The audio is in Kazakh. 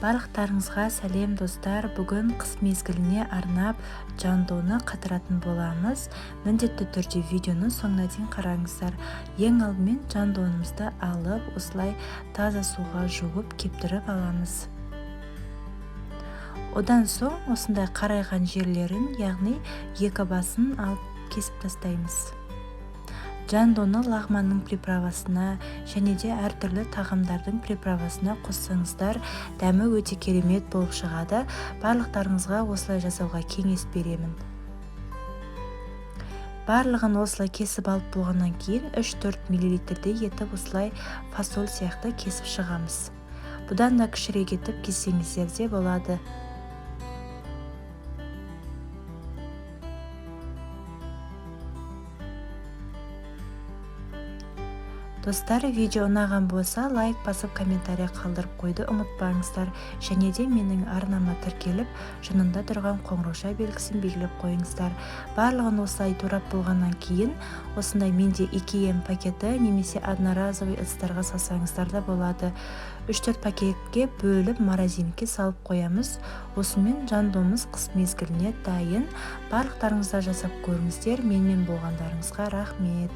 Барлықтарыңызға сәлем достар. Бүгін қыс мезгіліне арнап жандоны қатыратын боламыз. Міндетті түрде видеоны соңына дейін қараңыздар. Ең алдымен жандонымызды алып, осылай таза суға жуып кептіріп аламыз. Одан соң осындай қарайған жерлерін, яғни екі басын алып кесіп тастаймыз. Жандоны лағманның приправасына және де әртүрлі тағамдардың приправасына қоссаңыздар, дәмі өте керемет болып шығады. Барлықтарыңызға осылай жасауға кеңес беремін. Барлығын осылай кесіп алып болғаннан кейін 3-4 мл-дей етіп осылай фасоль сияқты кесіп шығамыз. Бұдан да кішірек етіп кессеңіздер де болады. Достар, видео ұнаған болса, лайк басып комментарий қалдырып қойды ұмытпаңыздар. Және де менің арнама тіркеліп, жанында тұрған қоңырауша белгісін белгілеп қойыңыздар. Барлығын осылай турап болғаннан кейін, осындай менде 2М пакеті немесе одноразовый ыдыстарға салсаңыздар да болады. 3-4 пакетке бөліп морозилкаға салып қоямыз. Осымен жандомыз қыс мезгіліне дайын. Барлықтарыңызда жасап көріңіздер. Менімен болғандарыңызға рахмет.